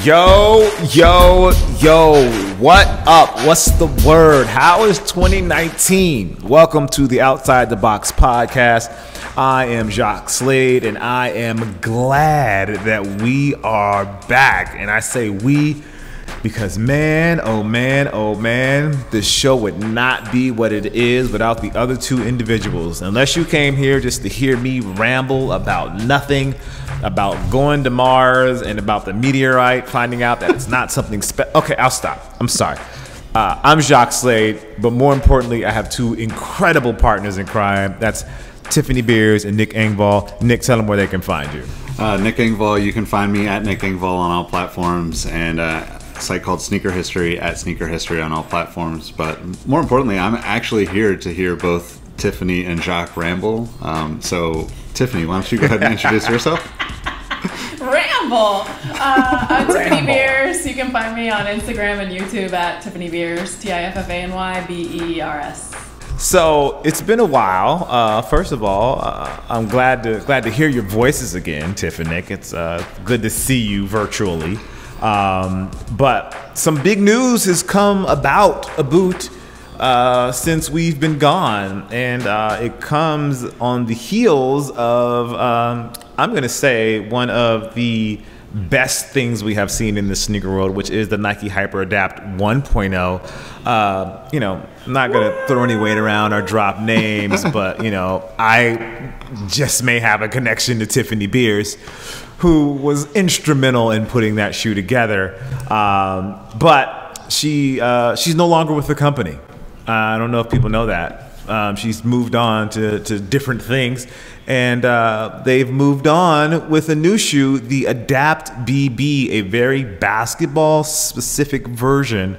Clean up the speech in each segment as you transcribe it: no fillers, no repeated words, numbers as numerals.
Yo, what up? What's the word? How is 2019? Welcome to the Outside the Box podcast. I am Jacques Slade, and I am glad that we are back. And I say we because oh man, this show would not be what it is without the other two individuals. Unless you came here just to hear me ramble about nothing, about going to Mars and about the meteorite, finding out that it's not something special. Okay, I'll stop. I'm sorry. I'm Jacques Slade, but more importantly, I have two incredible partners in crime. That's Tiffany Beers and Nick Engvall. Nick, tell them where they can find you. Nick Engvall, you can find me at Nick Engvall on all platforms, and a site called Sneaker History at Sneaker History on all platforms. But more importantly, I'm actually here to hear both Tiffany and Jacques ramble. So, Tiffany, why don't you go ahead and introduce yourself? Ramble! I'm Tiffany Beers. You can find me on Instagram and YouTube at Tiffany Beers, TiffanyBeers. So it's been a while. First of all, I'm glad to hear your voices again, Tiff and Nick. It's good to see you virtually. But some big news has come about since we've been gone, and it comes on the heels of I'm going to say one of the best things we have seen in the sneaker world, which is the Nike Hyper Adapt 1.0. I'm not going to throw any weight around or drop names, but, I just may have a connection to Tiffany Beers, who was instrumental in putting that shoe together. But she's no longer with the company. I don't know if people know that. She's moved on to different things, and they've moved on with a new shoe, the Adapt BB, a very basketball-specific version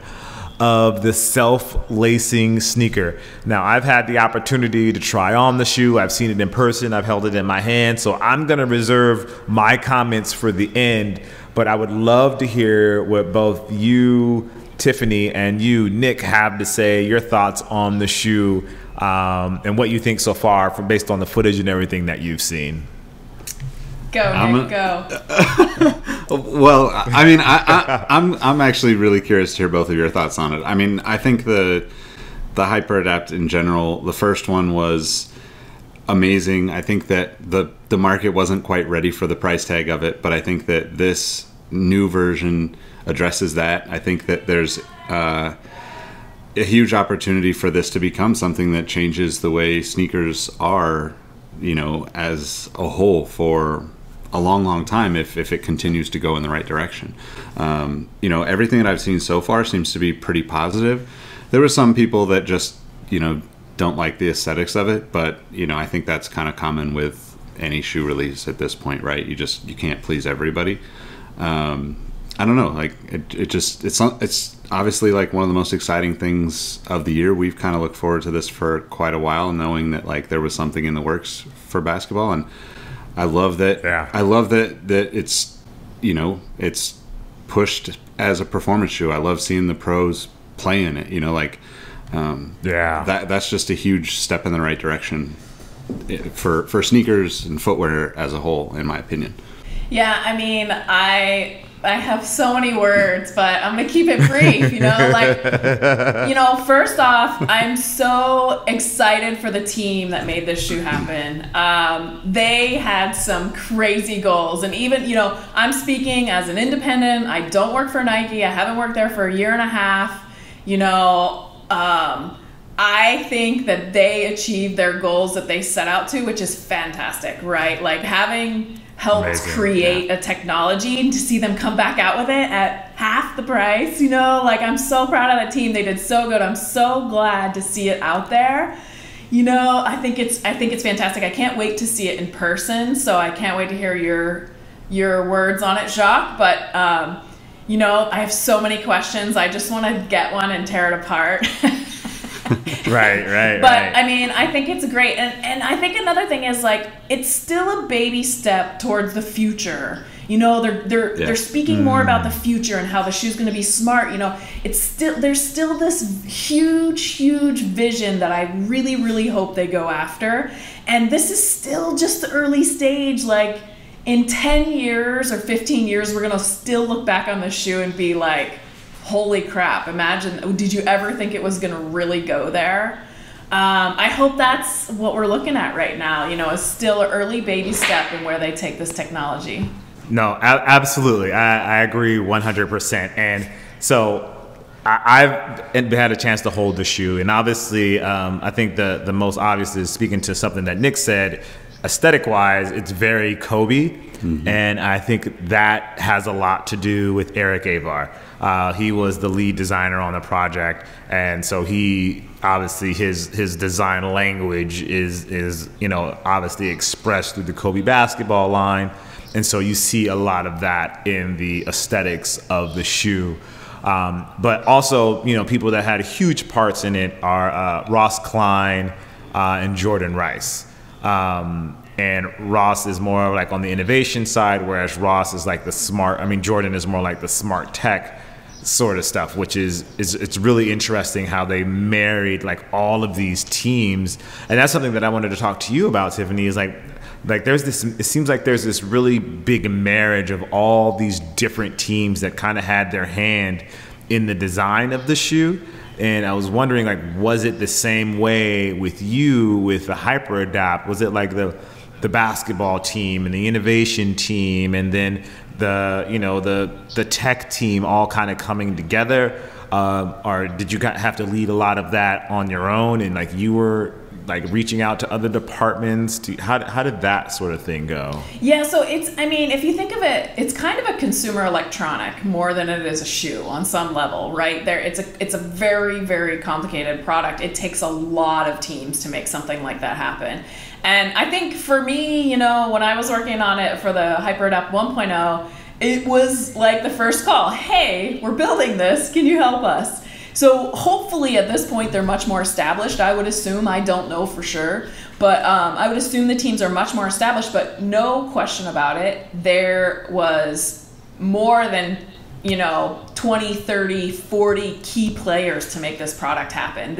of the self-lacing sneaker. Now, I've had the opportunity to try on the shoe. I've seen it in person. I've held it in my hand. So I'm going to reserve my comments for the end, but I would love to hear what both you, Tiffany, and you, Nick, have to say, your thoughts on the shoe, and what you think so far based on the footage and everything that you've seen. Go, Nick, go. Well, I mean, I'm actually really curious to hear both of your thoughts on it. I mean, I think the Hyper Adapt in general, the first one was amazing. I think that the market wasn't quite ready for the price tag of it, but I think that this new version addresses that. I think that there's a huge opportunity for this to become something that changes the way sneakers are, as a whole for a long time if it continues to go in the right direction. Everything that I've seen so far seems to be pretty positive. There were some people that just, don't like the aesthetics of it, but, I think that's kind of common with any shoe release at this point, right? You can't please everybody. I don't know, like it's obviously like one of the most exciting things of the year. We've kind of looked forward to this for quite a while, knowing that like there was something in the works for basketball, and I love that. Yeah. I love that it's it's pushed as a performance shoe. I love seeing the pros play in it. That's just a huge step in the right direction for sneakers and footwear as a whole, in my opinion. Yeah, I mean, I have so many words, but I'm going to keep it brief, first off, I'm so excited for the team that made this shoe happen. They had some crazy goals, and even, I'm speaking as an independent. I don't work for Nike. I haven't worked there for a year and a half. I think that they achieved their goals that they set out to, which is fantastic, right? Like having helped create a technology, and to see them come back out with it at half the price, I'm so proud of that team. They did so good. I'm so glad to see it out there. I think it's fantastic. I can't wait to see it in person, so I can't wait to hear your words on it, Jacques. But I have so many questions. I just want to get one and tear it apart. Right. But I mean, I think it's great, and I think another thing is like it's still a baby step towards the future. They're speaking more about the future and how the shoe's going to be smart. There's still this huge vision that I really hope they go after, and this is still just the early stage. Like in 10 years or 15 years, we're going to still look back on this shoe and be like, holy crap, imagine, did you ever think it was going to really go there? I hope that's what we're looking at right now, you know, is still an early baby step in where they take this technology. No, absolutely. I agree 100%. And so I've had a chance to hold the shoe. And obviously, I think the most obvious is speaking to something that Nick said, aesthetic-wise, it's very Kobe. Mm-hmm. And I think that has a lot to do with Eric Avar. He was the lead designer on the project. And so he, obviously, his design language is you know, obviously expressed through the Kobe basketball line. And so you see a lot of that in the aesthetics of the shoe. But also, you know, people that had huge parts in it are Ross Klein and Jordan Rice. And Ross is more like on the innovation side, whereas Ross is like the smart, I mean, Jordan is more like the smart tech sort of stuff, which is it's really interesting how they married like all of these teams. And that's something that I wanted to talk to you about, Tiffany, is like there's this, it seems like there's this really big marriage of all these different teams that kind of had their hand in the design of the shoe. And I was wondering, like, was it the same way with you with the Hyper Adapt? Was it like the basketball team and the innovation team and then the, you know, the tech team all kind of coming together? Or did you have to lead a lot of that on your own, and like you were like reaching out to other departments? How did that sort of thing go? Yeah, so it's, I mean, if you think of it, it's kind of a consumer electronic more than it is a shoe on some level, right? It's a very, very complicated product. It takes a lot of teams to make something like that happen. And I think for me, you know, when I was working on it for the HyperAdapt 1.0, it was like the first call. Hey, we're building this. Can you help us? So hopefully at this point they're much more established. I would assume, I don't know for sure, but I would assume the teams are much more established. But no question about it, there was more than, you know, 20, 30, 40 key players to make this product happen.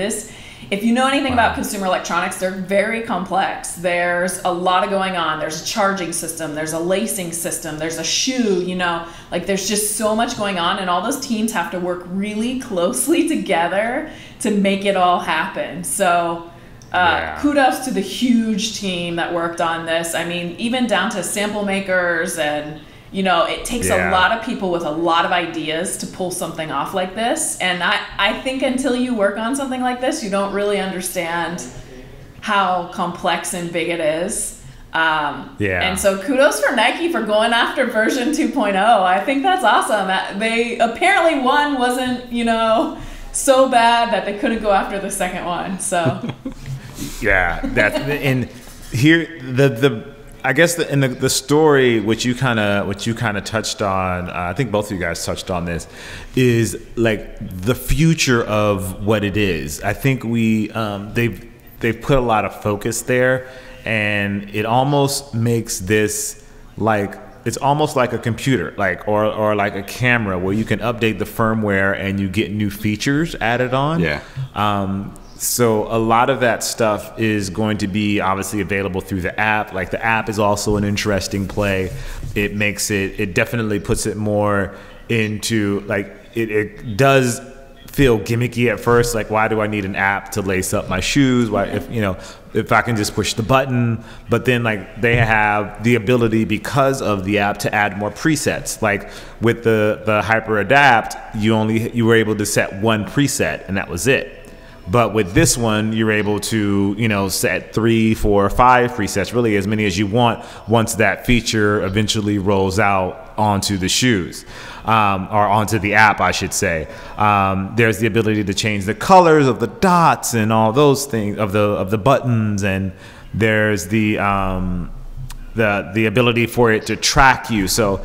If you know anything about consumer electronics, they're very complex. There's a lot of going on. There's a charging system, there's a lacing system, there's a shoe, you know, like there's just so much going on, and all those teams have to work really closely together to make it all happen. So kudos to the huge team that worked on this. I mean, even down to sample makers, and you know, it takes a lot of people with a lot of ideas to pull something off like this. And I think until you work on something like this, you don't really understand how complex and big it is. And so kudos for Nike for going after version 2.0. I think that's awesome. They apparently one wasn't, you know, so bad that they couldn't go after the second one. So yeah, that's, and here I guess the story which you kind of touched on, I think both of you guys touched on this, is like the future of what it is. I think they've put a lot of focus there, and it almost makes this like, it's almost like a computer, like or like a camera where you can update the firmware and you get new features added on. Yeah. So a lot of that stuff is going to be obviously available through the app. Like the app is also an interesting play. It definitely puts it more into like, it does feel gimmicky at first. Like, why do I need an app to lace up my shoes? Why, if I can just push the button. But then like they have the ability, because of the app, to add more presets. Like with the Hyper Adapt, you were able to set one preset and that was it. But with this one, you're able to, you know, set 3, 4, 5 presets, really as many as you want, once that feature eventually rolls out onto the shoes, or onto the app, I should say. There's the ability to change the colors of the dots and all those things, of the buttons, and there's the ability for it to track you. So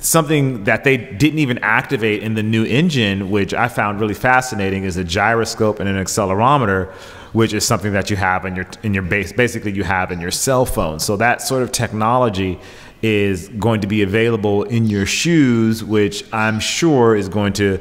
something that they didn't even activate in the new engine, which I found really fascinating, is a gyroscope and an accelerometer, which is something that you have in your base. Basically, you have in your cell phone. So that sort of technology is going to be available in your shoes, which I'm sure is going to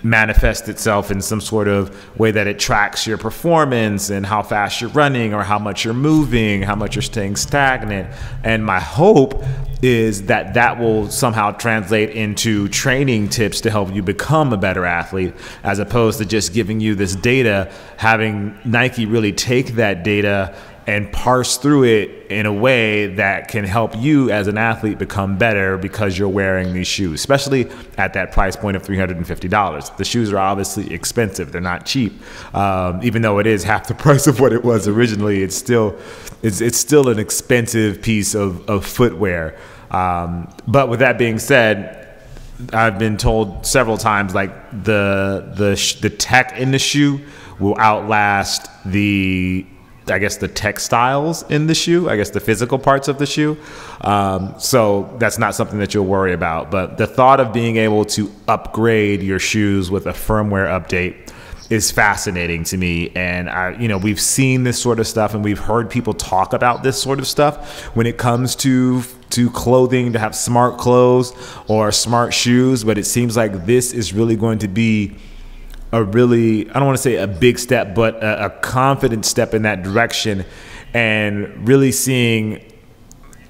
manifest itself in some sort of way that it tracks your performance and how fast you're running or how much you're moving, how much you're staying stagnant. And my hope is that that will somehow translate into training tips to help you become a better athlete, as opposed to just giving you this data, having Nike really take that data and parse through it in a way that can help you as an athlete become better because you're wearing these shoes, especially at that price point of $350. The shoes are obviously expensive. They're not cheap. Even though it is half the price of what it was originally, it's still an expensive piece of footwear. But with that being said, I've been told several times, like the tech in the shoe will outlast the textiles in the shoe, the physical parts of the shoe. So that's not something that you'll worry about. But the thought of being able to upgrade your shoes with a firmware update is fascinating to me. And we've seen this sort of stuff, and we've heard people talk about this sort of stuff when it comes to clothing, to have smart clothes or smart shoes. But it seems like this is really going to be I don't want to say a big step, but a confident step in that direction, and really seeing,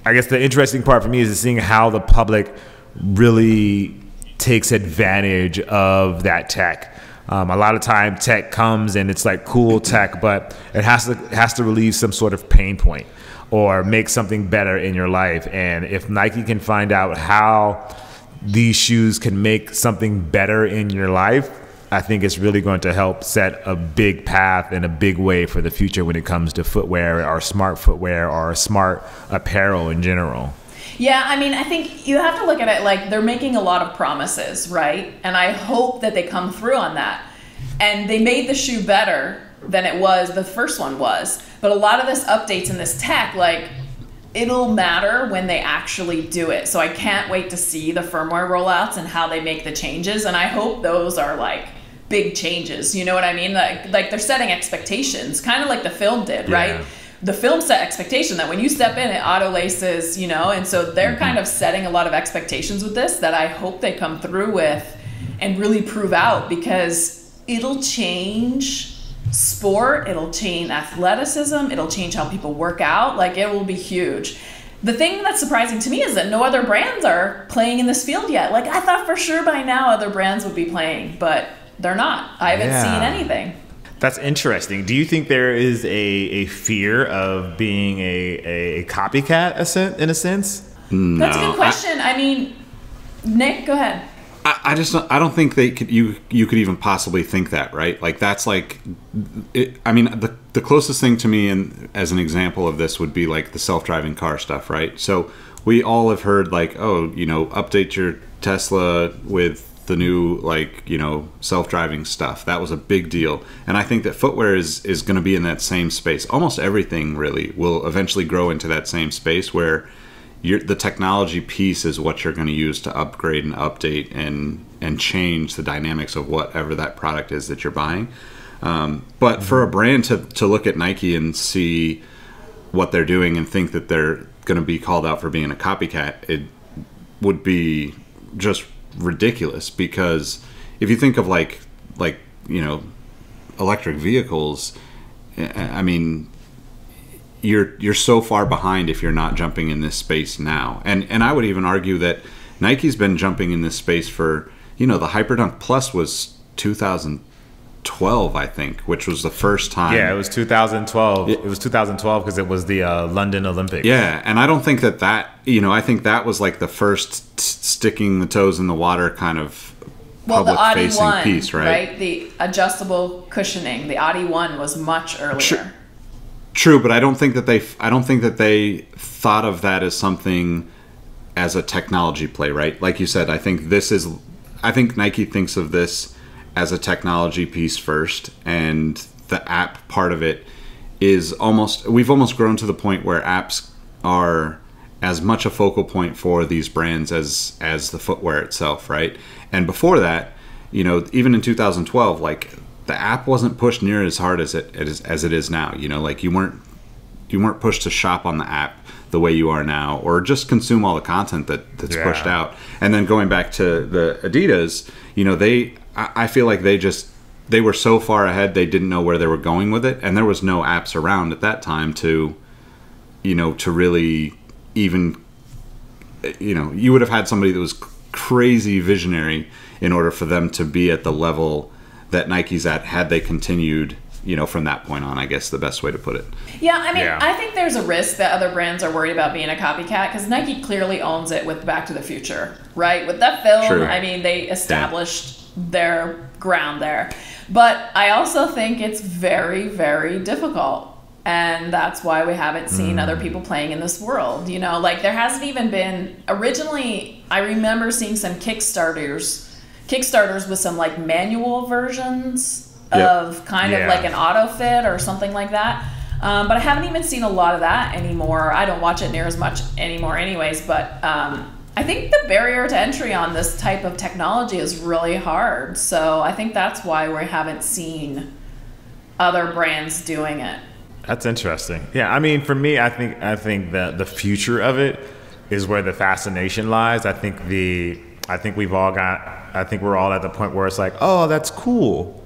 the interesting part for me is seeing how the public really takes advantage of that tech. A lot of time tech comes and it's like cool tech, but it has to relieve some sort of pain point or make something better in your life. And if Nike can find out how these shoes can make something better in your life, I think it's really going to help set a big path and a big way for the future when it comes to footwear or smart footwear or smart apparel in general. Yeah, I think you have to look at it like they're making a lot of promises, right? And I hope that they come through on that. And they made the shoe better than the first one was. But a lot of this updates in this tech, it'll matter when they actually do it. So I can't wait to see the firmware rollouts and how they make the changes. And I hope those are big changes. You know what I mean? Like they're setting expectations, kind of like the film did, right? The film set expectation that when you step in, it auto laces, and so they're kind of setting a lot of expectations with this that I hope they come through with and really prove out, because it'll change sport, it'll change athleticism, it'll change how people work out. It will be huge. The thing that's surprising to me is that no other brands are playing in this field yet. I thought for sure by now other brands would be playing, but they're not. I haven't seen anything. That's interesting. Do you think there is a fear of being a copycat in a sense? No. That's a good question. Nick, go ahead. I don't think you could even possibly think that, right? That's the closest thing to me as an example of this would be the self-driving car stuff, right? So we all have heard update your Tesla with the new self-driving stuff. That was a big deal. And I think that footwear is going to be in that same space. Almost everything really will eventually grow into that same space where the technology piece is what you're going to use to upgrade and update and change the dynamics of whatever that product is that you're buying. But for a brand to look at Nike and see what they're doing and think that they're going to be called out for being a copycat, it would be just ridiculous. Because if you think of electric vehicles, you're so far behind if you're not jumping in this space now. And I would even argue that Nike's been jumping in this space for, the Hyperdunk Plus was 2012, I think, which was the first time. Yeah, it was 2012. It was 2012 because it was the London Olympics. Yeah, and I don't think that I think that was the first sticking the toes in the water kind of public-facing piece, right? The adjustable cushioning, the Adi 1 was much earlier. True, but I don't think that they thought of that as something as a technology play, right? Like you said, I think Nike thinks of this as a technology piece first, and the app part of it is we've almost grown to the point where apps are as much a focal point for these brands as the footwear itself, right? And before that, even in 2012, the app wasn't pushed near as hard as it is now. You weren't pushed to shop on the app the way you are now, or just consume all the content that's pushed out. And then going back to the Adidas, I feel like they were so far ahead, they didn't know where they were going with it, and there was no apps around at that time to really even, you would have had somebody that was crazy visionary in order for them to be at the level that Nike's at, had they continued, from that point on, I guess the best way to put it. Yeah, I mean, I think there's a risk that other brands are worried about being a copycat, because Nike clearly owns it with Back to the Future, right? With that film, sure. I mean, they established their ground there. But I also think it's very, very difficult. And that's why we haven't seen other people playing in this world. Like there hasn't even been, originally, I remember seeing some Kickstarters with some like manual versions of kind of like an auto fit or something like that. But I haven't even seen a lot of that anymore. I don't watch it near as much anymore anyways, but I think the barrier to entry on this type of technology is really hard. So I think that's why we haven't seen other brands doing it. That's interesting. Yeah, I mean, for me, I think that the future of it is where the fascination lies. I think we're all at the point where it's like, oh, that's cool.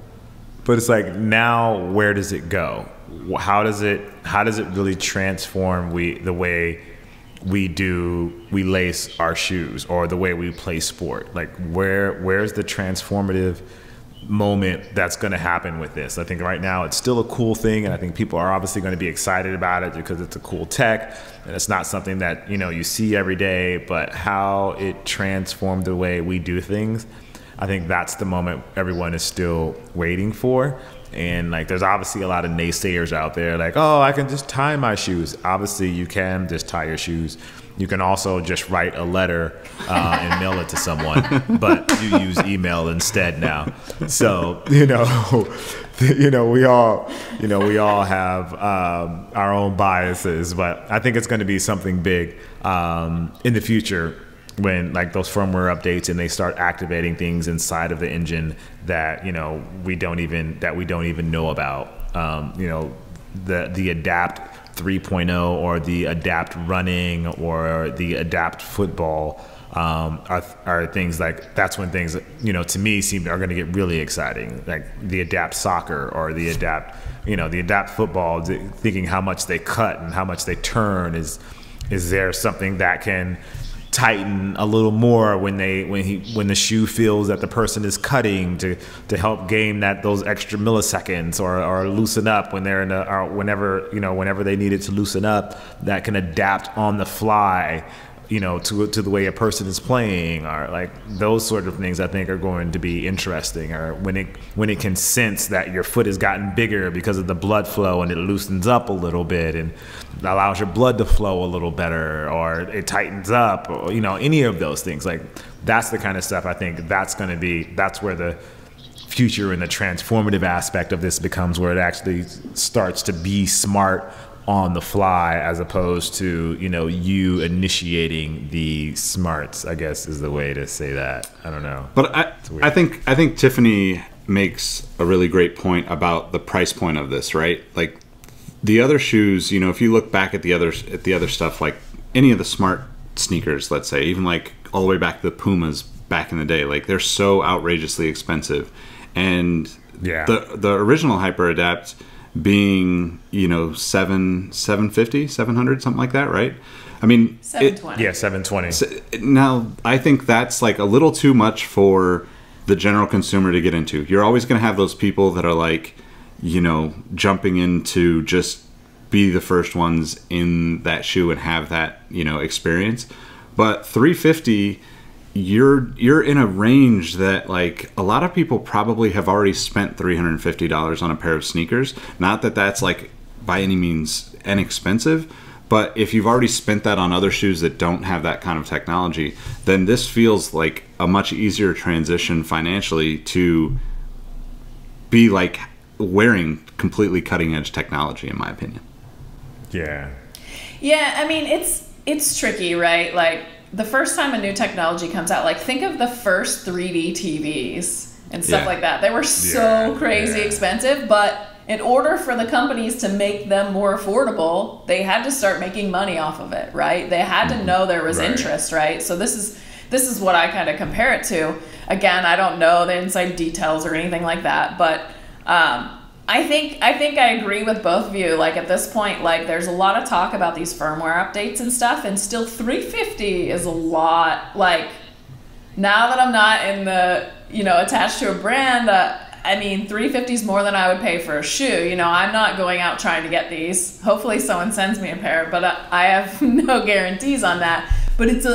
But it's like, now where does it go? How does it really transform the way we lace our shoes, or the way we play sport? Like where's the transformative moment that's going to happen with this? I think right now it's still a cool thing, and I think people are obviously going to be excited about it because it's a cool tech and it's not something that you see every day. But how it transformed the way we do things, I think that's the moment everyone is still waiting for. And like there's obviously a lot of naysayers out there like, oh, I can just tie my shoes. Obviously you can just tie your shoes. You can also just write a letter and mail it to someone, but you use email instead now. So we all have our own biases, but I think it's going to be something big in the future when like those firmware updates and they start activating things inside of the engine that we don't even know about. The Adapt 3.0 or the Adapt Running or the Adapt Football are things like, that's when things to me are going to get really exciting. Like the Adapt Soccer or the Adapt the Adapt Football, thinking how much they cut and how much they turn. Is there something that can tighten a little more when the shoe feels that the person is cutting to help gain those extra milliseconds, or loosen up when they're whenever they need it to loosen up, that can adapt on the fly to the way a person is playing, or like those sort of things I think are going to be interesting. Or when it can sense that your foot has gotten bigger because of the blood flow and it loosens up a little bit and allows your blood to flow a little better, or it tightens up, or any of those things. Like that's the kind of stuff I think that's where the future and the transformative aspect of this becomes, where it actually starts to be smart on the fly, as opposed to you initiating the smarts, I guess is the way to say that. I don't know, but I think Tiffany makes a really great point about the price point of this, right? Like the other shoes, if you look back at the other stuff, like any of the smart sneakers, let's say, even like all the way back to the Pumas back in the day, like they're so outrageously expensive, and the original Hyper Adapt being $750, $700, something like that, right? I mean, $720. Yeah, $720. Now I think that's like a little too much for the general consumer to get into. You're always going to have those people that are like, jumping in to just be the first ones in that shoe and have that experience. But $350, you're in a range that like a lot of people probably have already spent $350 on a pair of sneakers. Not that that's like by any means inexpensive, but if you've already spent that on other shoes that don't have that kind of technology, then this feels like a much easier transition financially to be like wearing completely cutting edge technology, in my opinion. Yeah, I mean, it's tricky, right? Like the first time a new technology comes out, like think of the first 3D TVs and stuff like that. They were so crazy expensive, but in order for the companies to make them more affordable, they had to start making money off of it, right? They had to know there was interest, right? So this this is what I kind of compare it to. Again, I don't know the inside details or anything like that, but I think I agree with both of you. Like at this point, like there's a lot of talk about these firmware updates and stuff, and still 350 is a lot. Like now that I'm not in the, you know, attached to a brand, I mean, 350 is more than I would pay for a shoe. You know, I'm not going out trying to get these. Hopefully someone sends me a pair, but I have no guarantees on that. But it's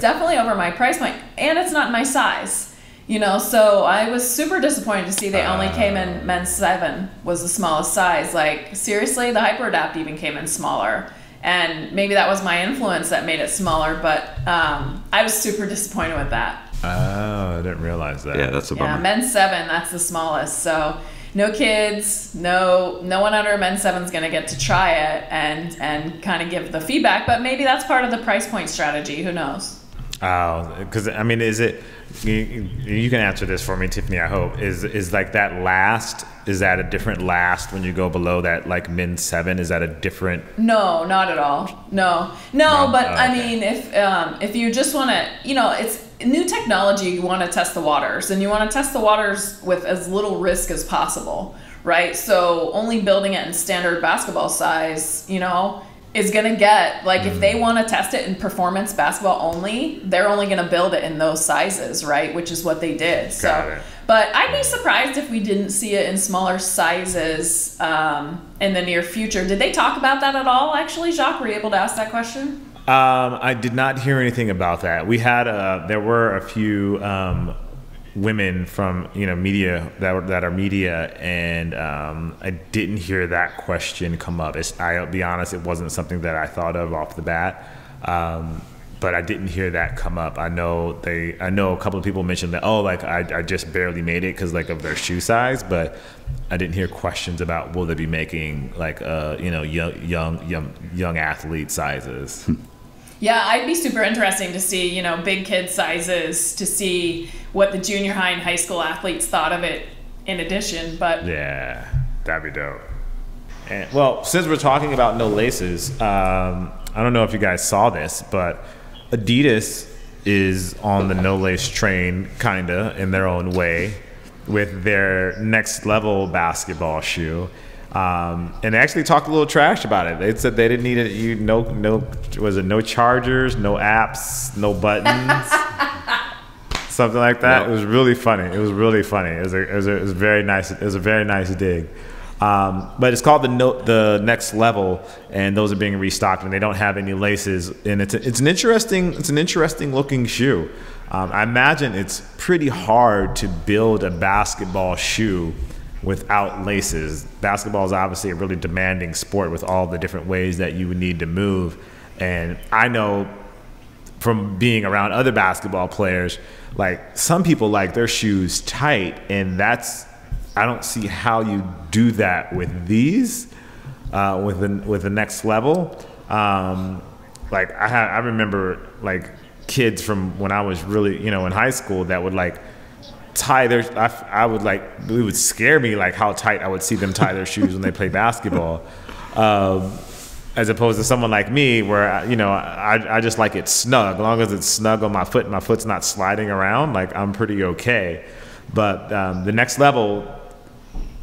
definitely over my price point, and it's not my size. You know, so I was super disappointed to see they only came in men's 7 was the smallest size. Like seriously, the HyperAdapt even came in smaller, and maybe that was my influence that made it smaller. But I was super disappointed with that. Oh, I didn't realize that. Yeah, that's a bummer. Yeah, men's 7, that's the smallest. So no kids, no one under a men's 7 is going to get to try it and kind of give the feedback. But maybe that's part of the price point strategy. Who knows? Oh, because I mean, is it? You can answer this for me, Tiffany. I hope is like that last. Is that a different last when you go below that like men's 7? Is that a different? No, not at all. No. But okay. I mean, if you just want to, you know, it's new technology. You want to test the waters, and you want to test the waters with as little risk as possible, right? So only building it in standard basketball size, you know, is going to get, like, if they want to test it in performance basketball only, they're only going to build it in those sizes, right? Which is what they did. So, but I'd be surprised if we didn't see it in smaller sizes in the near future. Did they talk about that at all, actually? Jacques, were you able to ask that question? I did not hear anything about that. We had, there were a few women from, you know, media that are media, and I didn't hear that question come up. I'll be honest, it wasn't something that I thought of off the bat, but I didn't hear that come up. I know a couple of people mentioned that, oh, like I just barely made it because like of their shoe size, but I didn't hear questions about will they be making like you know, young athlete sizes. Yeah, I'd be super interesting to see, you know, big kid sizes, to see what the junior high and high school athletes thought of it in addition. But yeah, that'd be dope. And well, since we're talking about no laces, I don't know if you guys saw this, but Adidas is on the no lace train, kinda in their own way, with their next level basketball shoe. And they actually talked a little trash about it. They said they didn't need it. No chargers, no apps, no buttons, something like that. Yep. It was really funny. It was very nice. It was a very nice dig. But it's called the Next Level, and those are being restocked, and they don't have any laces. And it's an interesting looking shoe. I imagine it's pretty hard to build a basketball shoe without laces. Basketball is obviously a really demanding sport with all the different ways that you would need to move. And I know from being around other basketball players, like some people like their shoes tight, and I don't see how you do that with these, with the Next Level. Like I remember like kids from when I was really, you know, in high school that would like tie their, I would like, it would scare me like how tight I would see them tie their shoes when they play basketball, as opposed to someone like me where, you know, I just like it snug. As long as it's snug on my foot and my foot's not sliding around, like I'm pretty okay. But the Next Level,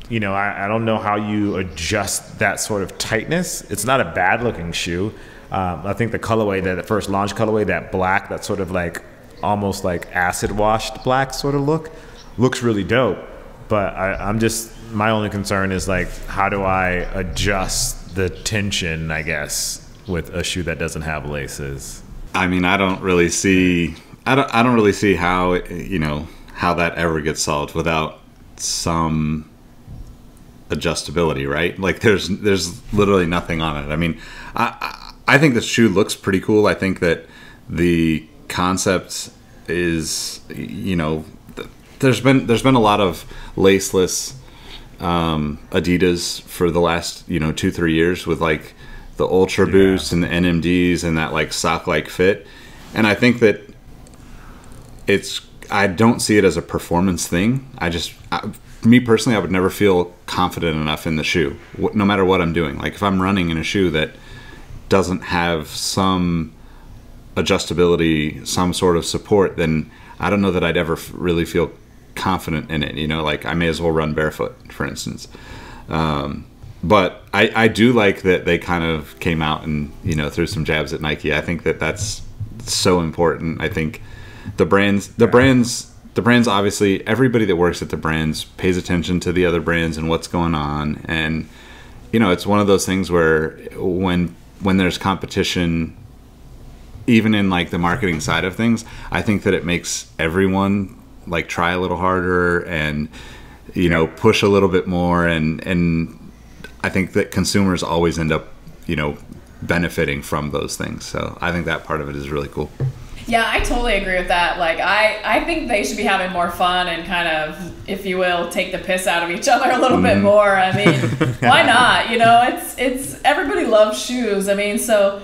you know, I don't know how you adjust that sort of tightness. It's not a bad looking shoe. I think the colorway, that first launch colorway, that black, that sort of like almost like acid washed black sort of looks really dope. But my only concern is like, how do I adjust the tension, I guess, with a shoe that doesn't have laces? I mean, I don't really see how, you know, how that ever gets solved without some adjustability, right? Like there's literally nothing on it. I mean, I think the shoe looks pretty cool. I think that the concept is, you know, there's been a lot of laceless Adidas for the last, you know, 2-3 years with like the Ultra Boost and the NMDs and that like sock like fit, and I think that I don't see it as a performance thing. Me personally, I would never feel confident enough in the shoe, no matter what I'm doing. Like if I'm running in a shoe that doesn't have some adjustability, some sort of support, then I don't know that I'd ever really feel confident in it. You know, like I may as well run barefoot, for instance. But I do like that they kind of came out and, you know, threw some jabs at Nike. I think that that's so important. I think the brands obviously, everybody that works at the brands pays attention to the other brands and what's going on. And, you know, it's one of those things where when there's competition, even in like the marketing side of things, I think that it makes everyone like try a little harder and, you know, push a little bit more. And I think that consumers always end up, you know, benefiting from those things. So I think that part of it is really cool. Yeah, I totally agree with that. Like, I think they should be having more fun and kind of, if you will, take the piss out of each other a little bit more. I mean, why not? You know, it's everybody loves shoes. I mean, so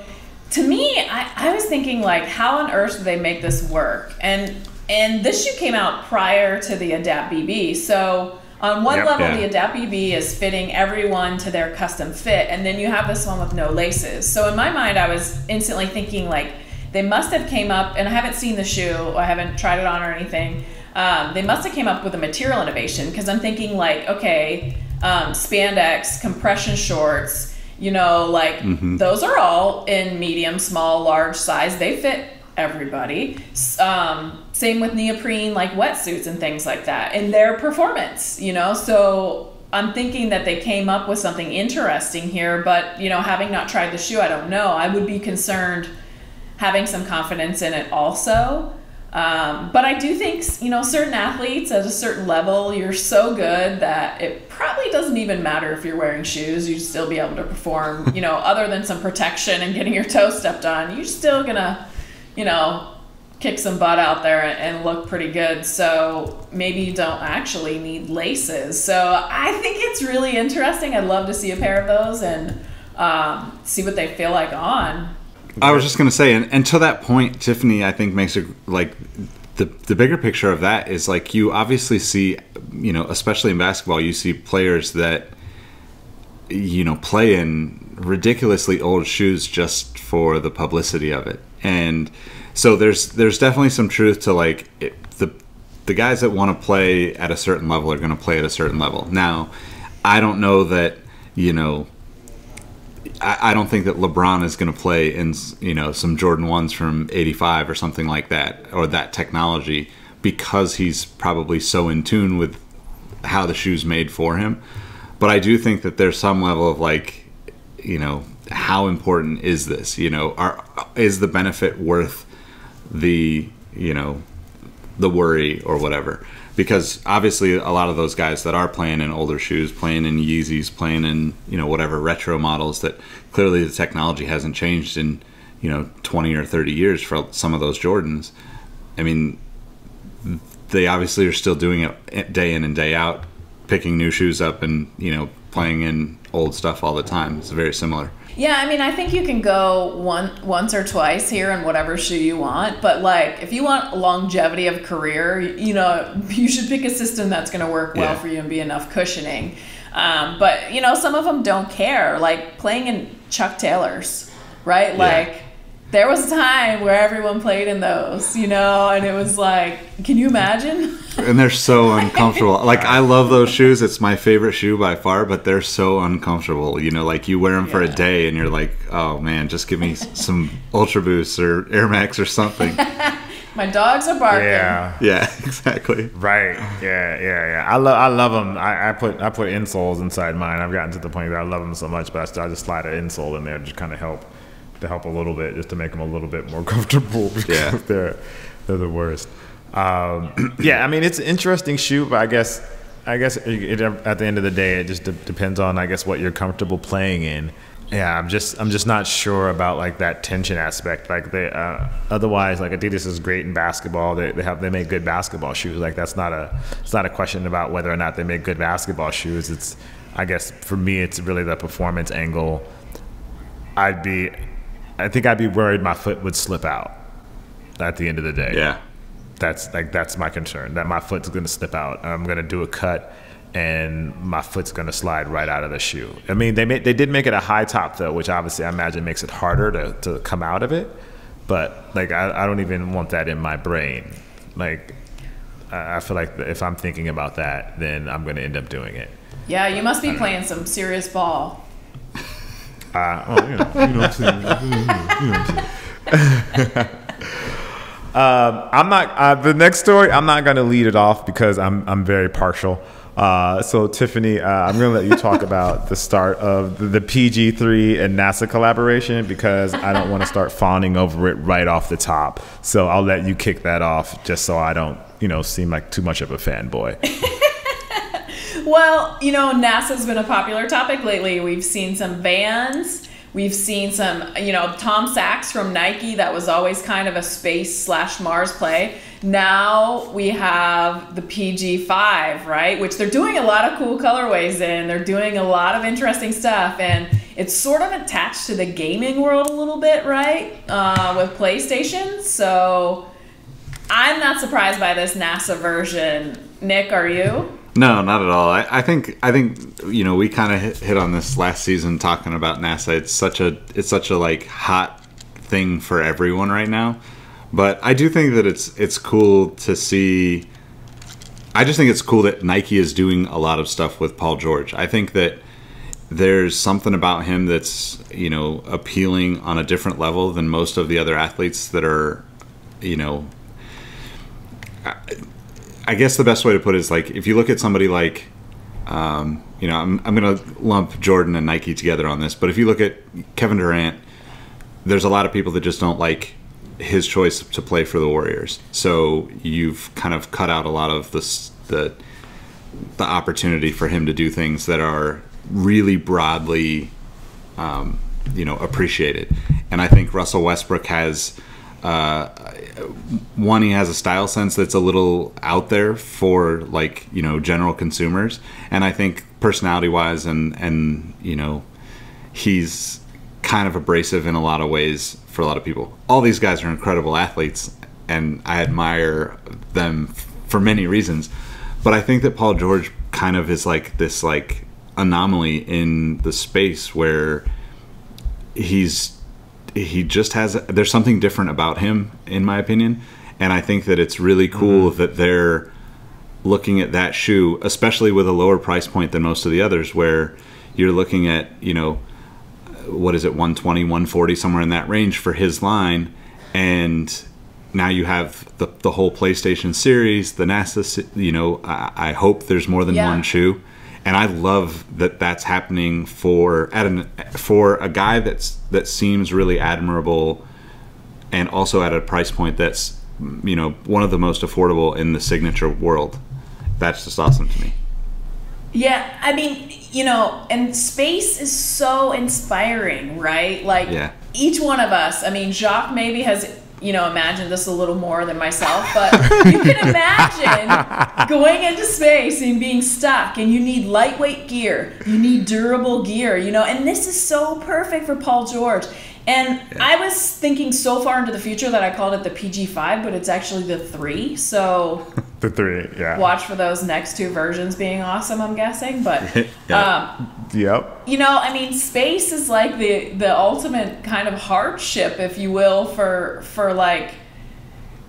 to me, I was thinking, like, how on earth do they make this work? And this shoe came out prior to the Adapt BB. So on one level, the Adapt BB is fitting everyone to their custom fit. And then you have this one with no laces. So in my mind, I was instantly thinking, like, they must have came up, and I haven't seen the shoe, I haven't tried it on or anything. They must have came up with a material innovation, because I'm thinking, like, okay, spandex, compression shorts, you know, like those are all in medium, small, large size. They fit everybody. Same with neoprene, like wetsuits and things like that, and their performance, you know. So I'm thinking that they came up with something interesting here, but, you know, having not tried the shoe, I don't know. I would be concerned having some confidence in it also. But I do think, you know, certain athletes at a certain level, you're so good that it probably doesn't even matter if you're wearing shoes. You'd still be able to perform, you know, other than some protection and getting your toe stepped on. You're still gonna, you know, kick some butt out there and look pretty good. So maybe you don't actually need laces. So I think it's really interesting. I'd love to see a pair of those and see what they feel like on. I was just going to say, and to that point, Tiffany, I think makes it like the bigger picture of that is like you obviously see, you know, especially in basketball, you see players that, you know, play in ridiculously old shoes just for the publicity of it. And so there's definitely some truth to like the guys that want to play at a certain level are going to play at a certain level. Now, I don't know that, you know, I don't think that LeBron is going to play in, you know, some Jordan 1s from '85 or something like that, or that technology, because he's probably so in tune with how the shoe's made for him. But I do think that there's some level of like, you know, how important is this? You know, is the benefit worth the, you know, the worry or whatever? Because obviously a lot of those guys that are playing in older shoes, playing in Yeezys, playing in, you know, whatever retro models, that clearly the technology hasn't changed in, you know, 20 or 30 years for some of those Jordans. I mean, they obviously are still doing it day in and day out, picking new shoes up and, you know, playing in old stuff all the time. It's very similar. Yeah, I mean, I think you can go once or twice here in whatever shoe you want, but like if you want longevity of career, you know, you should pick a system that's going to work well for you and be enough cushioning. But, you know, some of them don't care, like playing in Chuck Taylors, right? Yeah. Like there was a time where everyone played in those, you know, and it was like, can you imagine? And they're so uncomfortable. Like, I love those shoes. It's my favorite shoe by far, but they're so uncomfortable. You know, like you wear them for a day and you're like, oh man, just give me some Ultra Boosts or Air Max or something. My dogs are barking. Yeah, exactly. Right. Yeah. I love them. I put insoles inside mine. I've gotten to the point where I love them so much, but I just slide an insole in there to just kind of help a little bit, just to make them a little bit more comfortable, because they're the worst. Yeah, I mean, it's an interesting shoe, but I guess at the end of the day, it just depends on, I guess, what you're comfortable playing in. Yeah, I'm just not sure about like that tension aspect. Like they otherwise, like Adidas is great in basketball. They make good basketball shoes. Like it's not a question about whether or not they make good basketball shoes. It's, I guess for me, it's really the performance angle. I think I'd be worried my foot would slip out at the end of the day. Yeah. That's my concern, that my foot's going to slip out. I'm going to do a cut and my foot's going to slide right out of the shoe. I mean, they did make it a high top though, which obviously I imagine makes it harder to come out of it. but like I don't even want that in my brain. Like I feel like if I'm thinking about that, then I'm going to end up doing it. Yeah, you must be playing some serious ball. You know what I'm saying. I'm not. The next story, I'm not going to lead it off because I'm very partial. So Tiffany, I'm going to let you talk about the start of the PG3 and NASA collaboration because I don't want to start fawning over it right off the top. So I'll let you kick that off just so I don't, seem like too much of a fanboy. Well, NASA's been a popular topic lately. We've seen some Vans. We've seen some, Tom Sachs from Nike. That was always kind of a space/Mars play. Now we have the PG5, right? Which they're doing a lot of cool colorways in. They're doing a lot of interesting stuff. And it's sort of attached to the gaming world a little bit, right? With PlayStation. So I'm not surprised by this NASA version. Nick, are you? No, not at all. I think we kind of hit on this last season talking about NASA. It's such a like hot thing for everyone right now. But I do think that it's cool to see. I just think it's cool that Nike is doing a lot of stuff with Paul George. I think that there's something about him that's appealing on a different level than most of the other athletes that are I guess the best way to put it is like if you look at somebody like, I'm going to lump Jordan and Nike together on this, but if you look at Kevin Durant, there's a lot of people that just don't like his choice to play for the Warriors. So you've kind of cut out a lot of the opportunity for him to do things that are really broadly, appreciated. And I think Russell Westbrook has. He has a style sense that's a little out there for general consumers, and I think personality wise and he's kind of abrasive in a lot of ways for a lot of people. All these guys are incredible athletes and I admire them for many reasons, but I think that Paul George kind of is like this anomaly in the space where there's something different about him, in my opinion. And I think that it's really cool that they're looking at that shoe, especially with a lower price point than most of the others, where you're looking at, what is it, 120, 140, somewhere in that range for his line. And now you have the whole PlayStation series, the NASA, I hope there's more than one shoe. And I love that that's happening for a guy that seems really admirable, and also at a price point that's one of the most affordable in the signature world. That's just awesome to me. Yeah, I mean, and space is so inspiring, right? Like each one of us. I mean, Jacques maybe has imagine this a little more than myself, but you can imagine going into space and being stuck, and you need lightweight gear, you need durable gear, and this is so perfect for Paul George. And I was thinking so far into the future that I called it the PG5, but it's actually the 3. So the 3, yeah. Watch for those next 2 versions being awesome, I'm guessing. But yep. I mean, space is like the ultimate kind of hardship, if you will, for like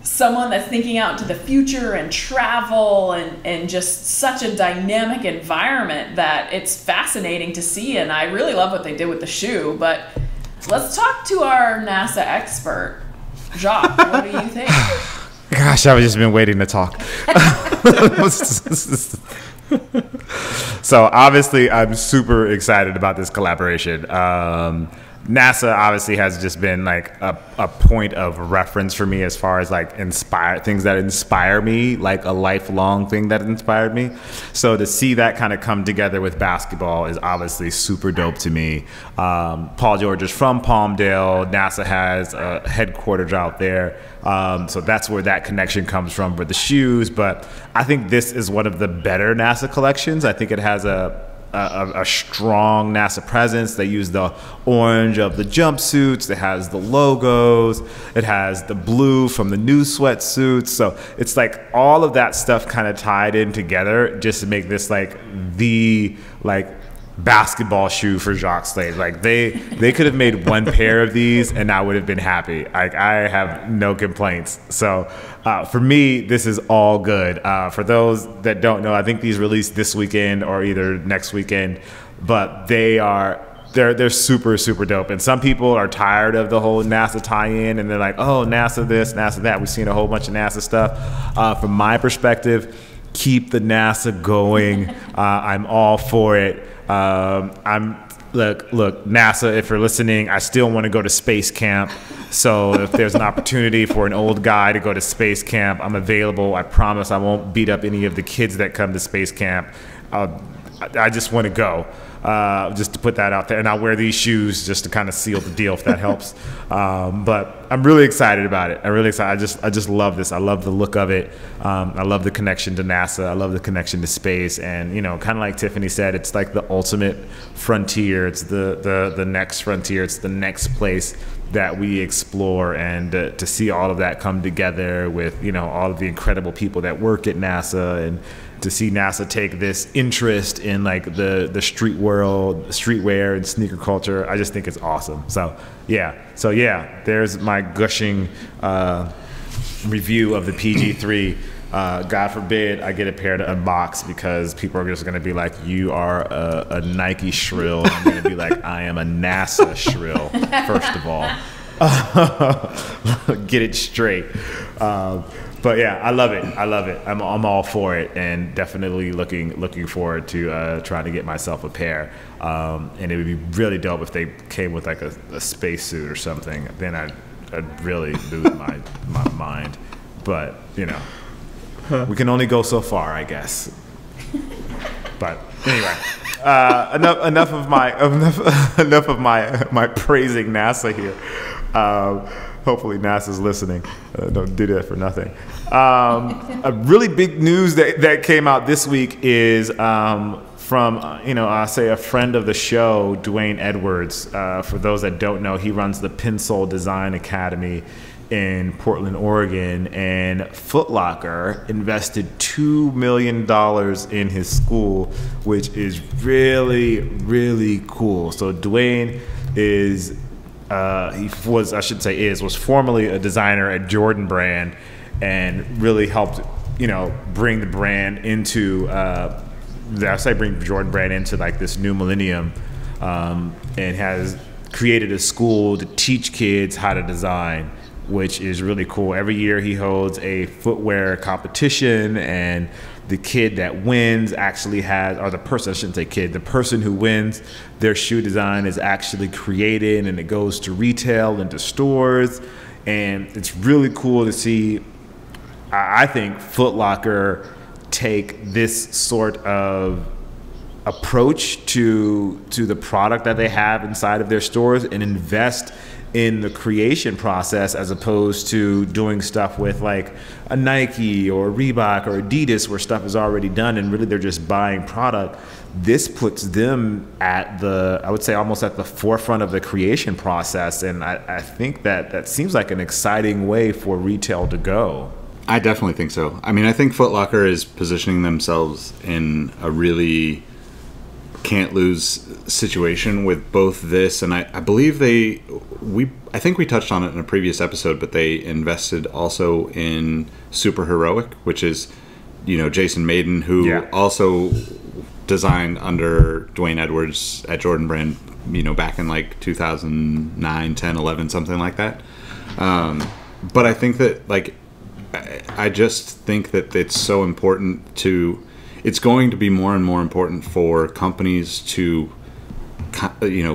someone that's thinking out into the future and travel and just such a dynamic environment that it's fascinating to see. And I really love what they did with the shoe. But let's talk to our NASA expert. Jacques, what do you think? Gosh, I've just been waiting to talk. So obviously I'm super excited about this collaboration. NASA obviously has just been like a point of reference for me as far as like things that inspire me, like a lifelong thing that inspired me. So to see that kind of come together with basketball is obviously super dope to me. Paul George is from Palmdale. NASA has a headquarters out there. So that's where that connection comes from with the shoes. But I think this is one of the better NASA collections. I think it has a strong NASA presence. They use the orange of the jumpsuits. It has the logos. It has the blue from the new sweatsuits. So it's like all of that stuff kind of tied in together just to make this like the basketball shoe for Jacques Slade. Like they could have made one pair of these and I would have been happy. Like I have no complaints. So for me, this is all good. For those that don't know, I think these released this weekend or either next weekend, but they're super, super dope. And some people are tired of the whole NASA tie-in and they're like, oh, NASA this, NASA that. We've seen a whole bunch of NASA stuff. From my perspective, keep the NASA going. I'm all for it. Look, NASA, if you're listening, I still want to go to space camp. So if there's an opportunity for an old guy to go to space camp, I'm available. I promise I won't beat up any of the kids that come to space camp. I just want to go. Just to put that out there, and I'll wear these shoes just to kind of seal the deal if that helps. But I'm really excited about it. I'm really excited. I just love this. I love the look of it. I love the connection to NASA. I love the connection to space. And kind of like Tiffany said, it's like the ultimate frontier. It's the next frontier. It's the next place that we explore, and to see all of that come together with all of the incredible people that work at NASA, and to see NASA take this interest in like the street world, streetwear and sneaker culture. I just think it's awesome. So yeah, there's my gushing review of the PG3. God forbid I get a pair to unbox, because people are just going to be like, you are a Nike shrill. I'm going to be like, I am a NASA shrill, first of all. Get it straight. But yeah, I love it. I'm all for it, and definitely looking forward to trying to get myself a pair. And it would be really dope if they came with like a spacesuit or something. Then I'd really lose my mind. But we can only go so far, I guess. But anyway, enough of my praising NASA here. Hopefully NASA's listening. Don't do that for nothing. A really big news that came out this week is from I say a friend of the show, Dwayne Edwards. For those that don't know, he runs the Pinsole Design Academy in Portland, Oregon, and Foot Locker invested $2 million in his school, which is really, really cool. So Dwayne was formerly a designer at Jordan Brand, and really helped bring the brand into bring Jordan Brand into like this new millennium, and has created a school to teach kids how to design, which is really cool. Every year he holds a footwear competition, and the kid that wins actually the person who wins, their shoe design is actually created, and it goes to retail and to stores. And it's really cool to see, I think, Foot Locker take this sort of approach to the product that they have inside of their stores and invest in the creation process, as opposed to doing stuff with like a Nike or Reebok or Adidas where stuff is already done and really they're just buying product. This puts them I would say almost at the forefront of the creation process, and I think that seems like an exciting way for retail to go. I definitely think so. I mean, I think Foot Locker is positioning themselves in a really can't lose situation with both this, and I believe I think we touched on it in a previous episode, but they invested also in Super Heroic, which is Jason Maiden, who also designed under Dwayne Edwards at Jordan Brand back in like 2009, 10, 11, something like that. But I think that I just think that it's so important it's going to be more and more important for companies to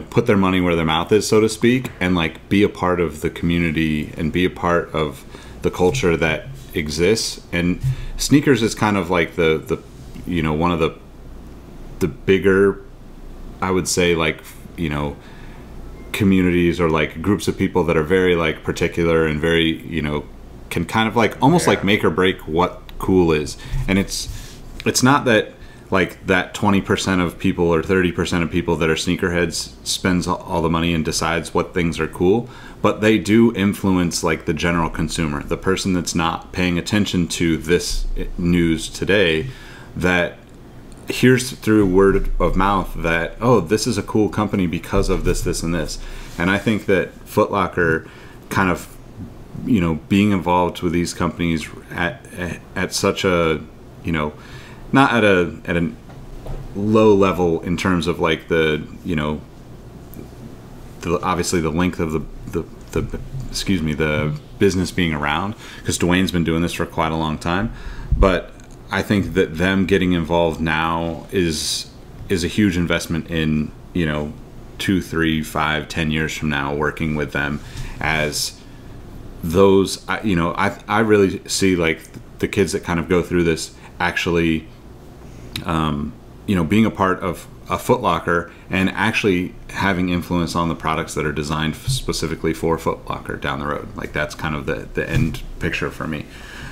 put their money where their mouth is, so to speak, and like be a part of the community and be a part of the culture that exists. And sneakers is kind of like the one of the bigger, I would say, communities or like groups of people that are very like particular and very can kind of like almost like make or break what cool is. And it's not that like that 20% of people or 30% of people that are sneakerheads spends all the money and decides what things are cool, but they do influence like the general consumer, the person that's not paying attention to this news today, that hears through word of mouth that, oh, this is a cool company because of this, this, and this. And I think that Foot Locker kind of, you know, being involved with these companies at such a, you know, not at a low level in terms of like the, you know, obviously the length of the business being around, because Dwayne's been doing this for quite a long time. But I think that them getting involved now is a huge investment in, you know, 2, 3, 5, 10 years from now, working with them as those, you know, I really see like the kids that kind of go through this actually, you know, being a part of a Foot Locker and actually having influence on the products that are designed specifically for Foot Locker down the road. Like that's kind of the end picture for me.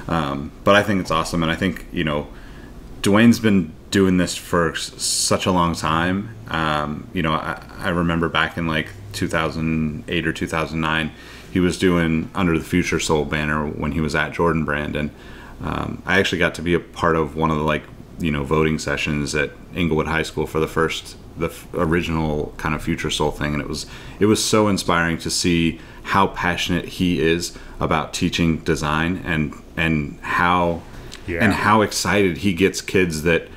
But I think it's awesome. And I think, you know, Dwayne's been doing this for such a long time. You know, I remember back in like 2008 or 2009, he was doing Under the Future Soul banner when he was at Jordan Brand. And I actually got to be a part of one of the, like, you know, voting sessions at Englewood High School for the original kind of Future Soul thing. And it was so inspiring to see how passionate he is about teaching design and how excited he gets kids that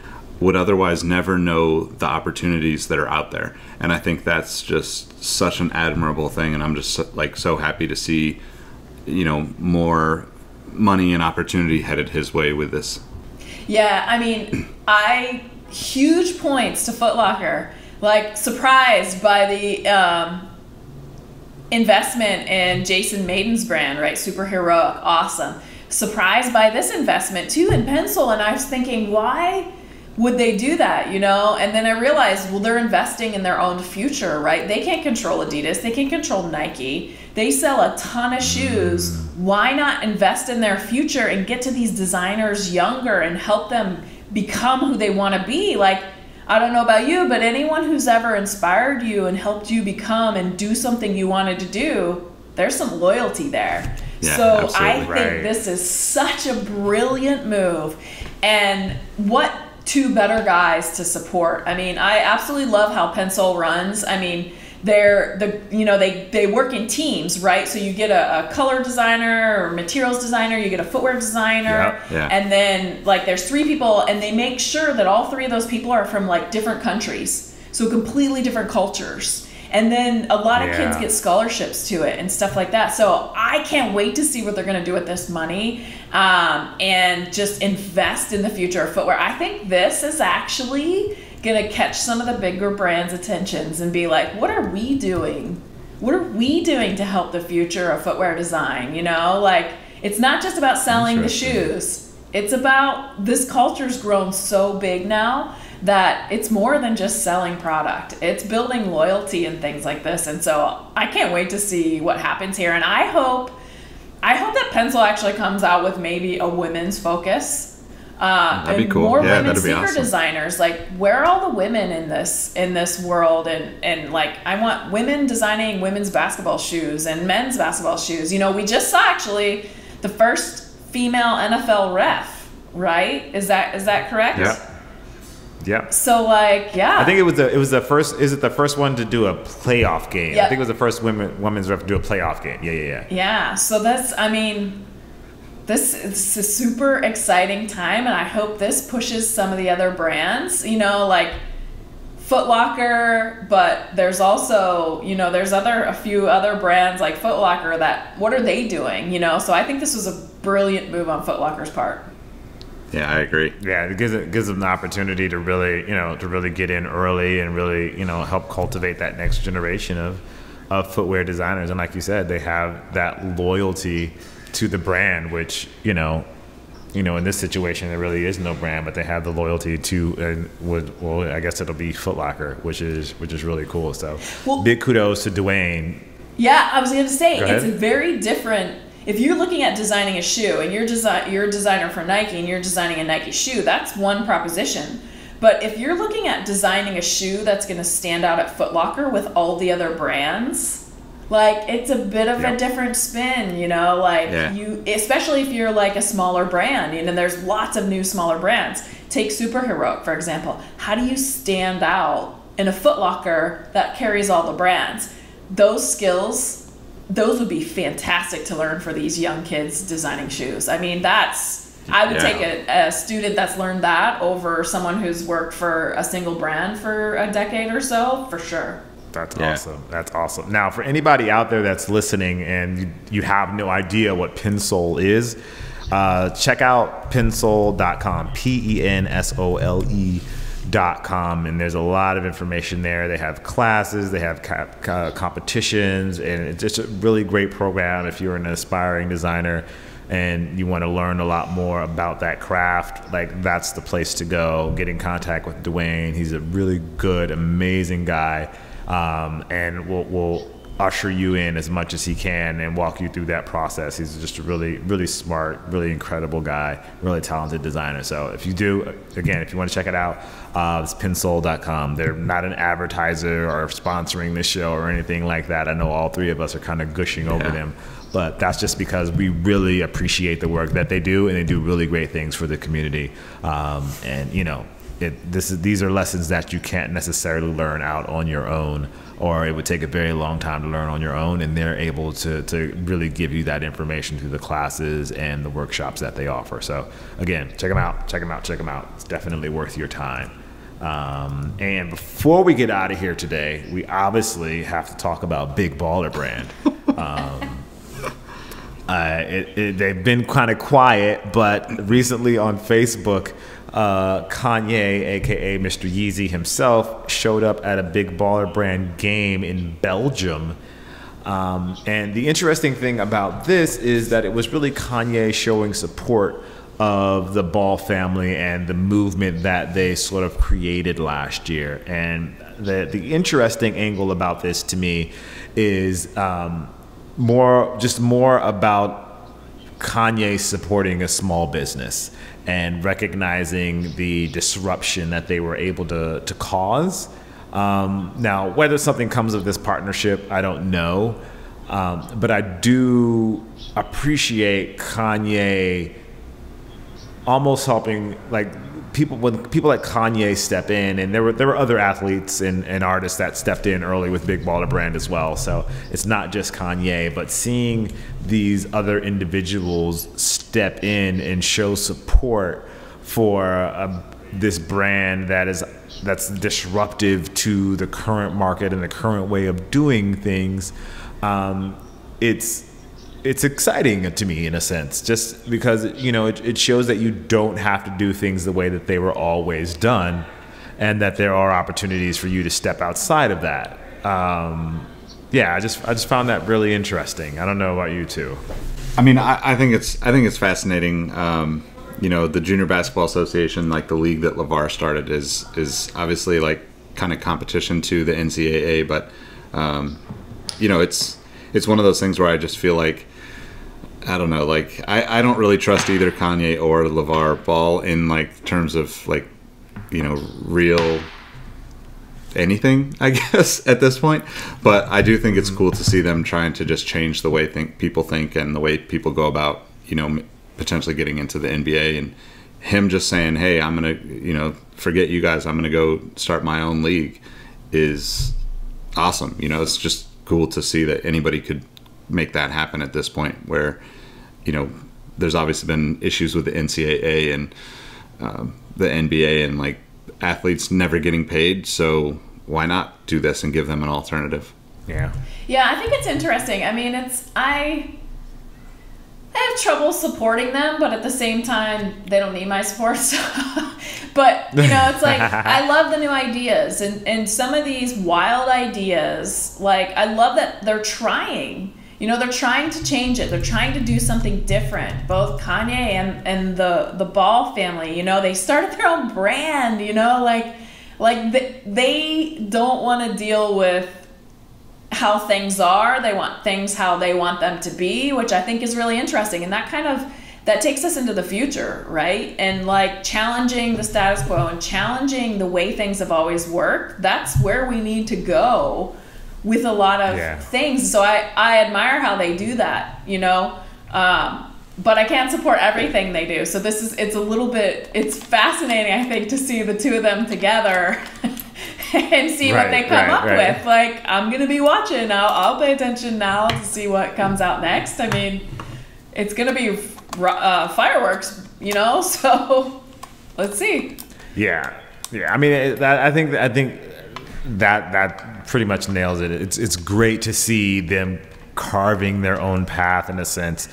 would otherwise never know the opportunities that are out there. And I think that's just such an admirable thing. And I'm just like so happy to see, you know, more money and opportunity headed his way with this. Yeah, I mean, huge points to Foot Locker. Like, surprised by the investment in Jason Mayden's brand, right? Super heroic, awesome. Surprised by this investment too in pencil, and I was thinking, why would they do that, you know? And then I realized, well, they're investing in their own future, right? They can't control Adidas, they can control Nike. They sell a ton of shoes. Why not invest in their future and get to these designers younger and help them become who they want to be? Like, I don't know about you, but anyone who's ever inspired you and helped you become and do something you wanted to do, there's some loyalty there. Yeah, so I think this is such a brilliant move. And what two better guys to support? I mean, I absolutely love how Pencil runs. I mean, they work in teams, right? So you get a color designer or materials designer, you get a footwear designer, and then like there's 3 people, and they make sure that all 3 of those people are from like different countries, so completely different cultures. And then a lot of kids get scholarships to it and stuff like that. So I can't wait to see what they're going to do with this money, and just invest in the future of footwear. I think this is actually going to catch some of the bigger brands' attentions and be like, what are we doing? What are we doing to help the future of footwear design? You know, like, it's not just about selling the shoes. It's about, this culture's grown so big now that it's more than just selling product. It's building loyalty and things like this. And so I can't wait to see what happens here. And I hope that Pencil actually comes out with maybe a women's focus. That'd be cool. More yeah, women that'd be sneaker awesome. designers. Like, where are all the women in this world? And like, I want women designing women's basketball shoes and men's basketball shoes. You know, we just saw actually the first female NFL ref, right? Is that correct? Yeah. Yeah. So like, yeah. I think it was the first. Is it the first one to do a playoff game? Yep. I think it was the first women's ref to do a playoff game. Yeah. Yeah. So that's, I mean, this is a super exciting time, and I hope this pushes some of the other brands, you know, like Foot Locker, but there's also, you know, there's a few other brands like Foot Locker that, what are they doing, you know? So I think this was a brilliant move on Foot Locker's part. Yeah, I agree. Yeah, it gives them the opportunity to really get in early and really, you know, help cultivate that next generation of footwear designers. And like you said, they have that loyalty to the brand, which, you know, in this situation there really is no brand, but they have the loyalty to, I guess it'll be Foot Locker, which is really cool. So big kudos to Dwayne. Yeah, I was going to say, it's very different. If you're looking at designing a shoe and you're a designer for Nike and you're designing a Nike shoe, that's one proposition. But if you're looking at designing a shoe that's going to stand out at Foot Locker with all the other brands, like, it's a bit of a different spin, you know, like you, especially if you're like a smaller brand, you know, there's lots of new smaller brands. take Superheroic, for example. How do you stand out in a Foot Locker that carries all the brands? Those skills, those would be fantastic to learn for these young kids designing shoes. I mean, I would take a student that's learned that over someone who's worked for a single brand for a decade or so, for sure. That's awesome. That's awesome. Now, for anybody out there that's listening and you have no idea what Pensole is, check out pensole.com, PENSOLE.com, and there's a lot of information there. They have classes, they have competitions, and it's just a really great program if you're an aspiring designer and you want to learn a lot more about that craft. Like, that's the place to go. Get in contact with Dwayne. He's a really good, amazing guy, and we'll usher you in as much as he can and walk you through that process. He's just a really, really smart, really incredible guy, really talented designer. So if you want to check it out, it's pensole.com. They're not an advertiser or sponsoring this show or anything like that. I know all three of us are kind of gushing over them, but that's just because we really appreciate the work that they do, and they do really great things for the community. And you know, these are lessons that you can't necessarily learn out on your own, or it would take a very long time to learn on your own, and they're able to really give you that information through the classes and the workshops that they offer. So again, check them out. It's definitely worth your time. And before we get out of here today, we obviously have to talk about Big Baller Brand. They've been kind of quiet, but recently on Facebook, Kanye, aka Mr. Yeezy himself, showed up at a Big Baller Brand game in Belgium. And the interesting thing about this is that it was really Kanye showing support of the Ball family and the movement that they sort of created last year. And the interesting angle about this to me is more about Kanye supporting a small business and recognizing the disruption that they were able to cause. Now, whether something comes of this partnership, I don't know. But I do appreciate Kanye almost helping, like, when people like Kanye step in, and there were other athletes and artists that stepped in early with Big Baller Brand as well. So it's not just Kanye, but seeing these other individuals step in and show support for this brand that's disruptive to the current market and the current way of doing things, it's exciting to me in a sense, just because, you know, it shows that you don't have to do things the way that they were always done, and that there are opportunities for you to step outside of that. I just found that really interesting. I don't know about you two. I mean, I think it's fascinating. You know, the Junior Basketball Association, like the league that Lavar started, is obviously like kind of competition to the NCAA, but you know, it's one of those things where I just feel like, I don't know, like I don't really trust either Kanye or Lavar Ball in like terms of like, you know, real anything, I guess, at this point. But I do think it's cool to see them trying to just change the way people think and the way people go about, you know, potentially getting into the NBA. And him just saying, hey, I'm going to, you know, forget you guys, I'm going to go start my own league, is awesome. You know, it's just cool to see that anybody could make that happen at this point, where, you know, there's obviously been issues with the NCAA and the NBA and like athletes never getting paid. So why not do this and give them an alternative? Yeah, I think it's interesting. I mean, I have trouble supporting them, but at the same time, they don't need my support. So. But, you know, it's like, I love the new ideas, and some of these wild ideas, like, I love that they're trying. You know, they're trying to change it. They're trying to do something different. Both Kanye and the Ball family, you know, they started their own brand, you know, like they don't want to deal with how things are. They want things how they want them to be, which I think is really interesting. And that takes us into the future, right? And like challenging the status quo and challenging the way things have always worked. That's where we need to go with a lot of things. So I admire how they do that, you know. but I can't support everything they do. So it's fascinating, I think, to see the two of them together and see what they come up with. Like, I'm going to be watching. I'll pay attention now to see what comes out next. I mean, it's going to be fireworks, so let's see. Yeah. I mean, I think that pretty much nails it. It's great to see them carving their own path in a sense,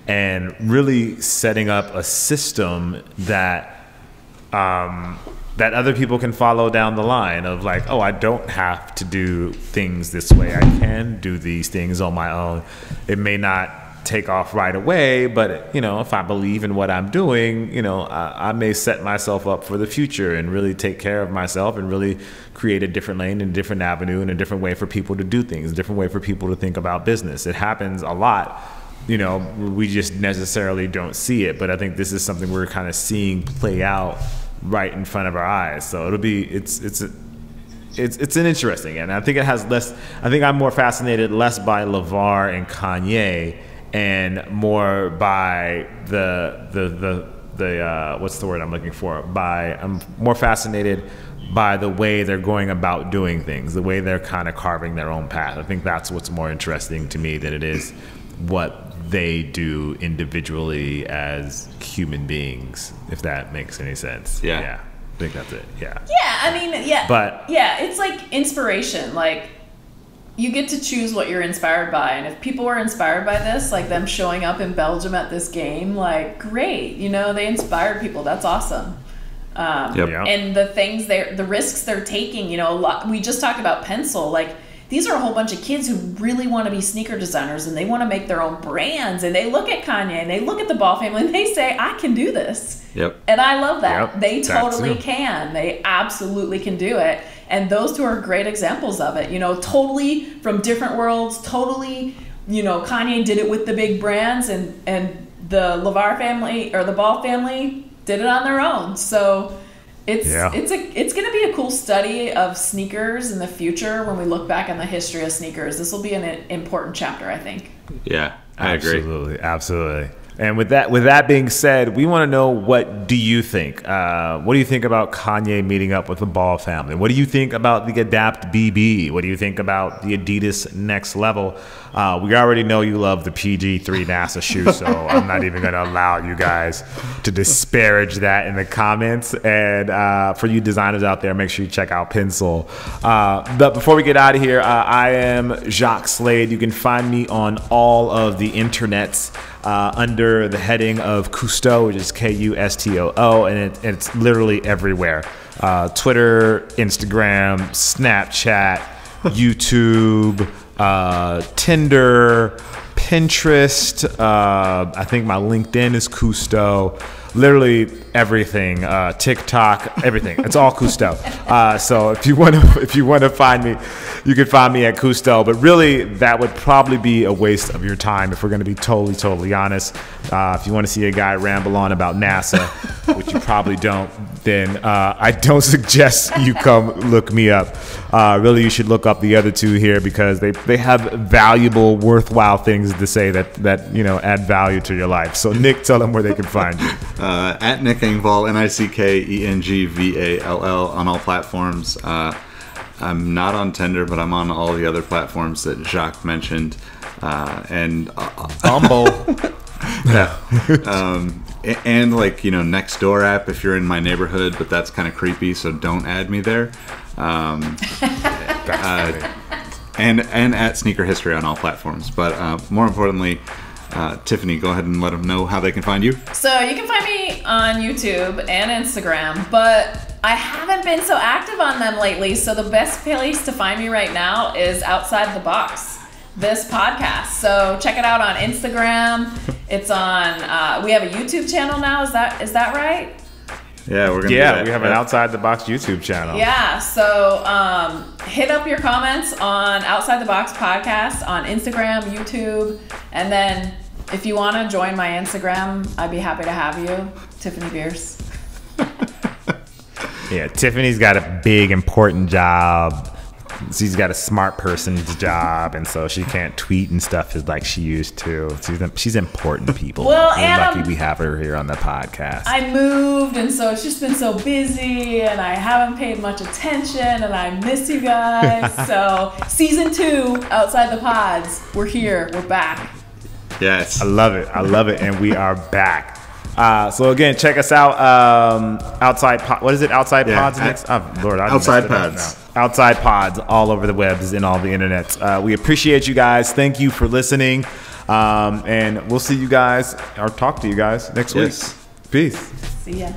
and really setting up a system that that other people can follow down the line of, like, oh, I don't have to do things this way. I can do these things on my own. It may not take off right away, but if I believe in what I'm doing, I may set myself up for the future and really take care of myself and really create a different lane and a different avenue and a different way for people to do things, a different way for people to think about business. It happens a lot. We just necessarily don't see it, but I think this is something we're kind of seeing play out right in front of our eyes. So it's an interesting, and I think it has less. I think I'm more fascinated less by Lavar and Kanye, and more by the what's the word I'm looking for? I'm more fascinated by the way they're going about doing things, the way they're kind of carving their own path. I think that's what's more interesting to me than it is what they do individually as human beings, if that makes any sense. Yeah. I think that's it. Yeah. But it's like inspiration. Like, you get to choose what you're inspired by, and if people are inspired by this, like them showing up in Belgium at this game, like, great, they inspired people. That's awesome. And the risks they're taking, a lot. We just talked about Pencil. Like, these are a whole bunch of kids who really want to be sneaker designers, and they want to make their own brands, and they look at Kanye and they look at the Ball family and they say, I can do this. And I love that. They totally can. They absolutely can do it. And those two are great examples of it, totally from different worlds, totally, Kanye did it with the big brands, and the Lavar family or the Ball family did it on their own. So it's going to be a cool study of sneakers in the future. When we look back on the history of sneakers, this will be an important chapter, I think. Yeah, I agree. Absolutely. And with that being said, we want to know, what do you think? What do you think about Kanye meeting up with the Ball family? What do you think about the Adapt BB? What do you think about the Adidas Next Level? We already know you love the PG-3 NASA shoe, so I'm not even going to allow you guys to disparage that in the comments. And for you designers out there, make sure you check out Pencil. But before we get out of here, I am Jacques Slade. You can find me on all of the internets under the heading of Cousteau, which is Kustoo, and it's literally everywhere. Twitter, Instagram, Snapchat, YouTube, Tinder, Pinterest. I think my LinkedIn is Cousteau. Literally everything, TikTok, everything. It's all Cousteau. So if you want to find me, you can find me at Cousteau. But really, that would probably be a waste of your time if we're going to be totally honest. If you want to see a guy ramble on about NASA, which you probably don't, then I don't suggest you come look me up. Really, you should look up the other two here, because they have valuable, worthwhile things to say that add value to your life. So Nick, tell them where they can find you. At Nick Engvall, NickEngvall on all platforms. I'm not on Tinder, but I'm on all the other platforms that Jacques mentioned. And Bumble. Yeah. And Next Door app if you're in my neighborhood, but that's kind of creepy, so don't add me there. And at Sneaker History on all platforms. But more importantly, Tiffany, go ahead and let them know how they can find you. So you can find me on YouTube and Instagram, but I haven't been so active on them lately. So the best place to find me right now is Outside the Box, this podcast. So check it out on Instagram. It's on. We have a YouTube channel now. Is that right? Yeah, we're gonna. Yeah, we have an Outside the Box YouTube channel. Yeah, so hit up your comments on Outside the Box podcast on Instagram, YouTube, and then if you want to join my Instagram, I'd be happy to have you, Tiffany Beers. Yeah, Tiffany's got a big, important job she's got a smart person's job, and so she can't tweet and stuff as like she used to. She's important, people. Well, we're and lucky we have her here on the podcast. I moved, and so it's just been so busy, and I haven't paid much attention, and I miss you guys. So season 2, Outside the Pods, we're here, we're back. Yes, I love it, and we are back. So again, check us out. What is it? Outside Pods next? Oh, Lord, Outside Pods. Outside Pods all over the webs and all the internets. We appreciate you guys. Thank you for listening. And we'll see you guys or talk to you guys next week. Peace. See ya.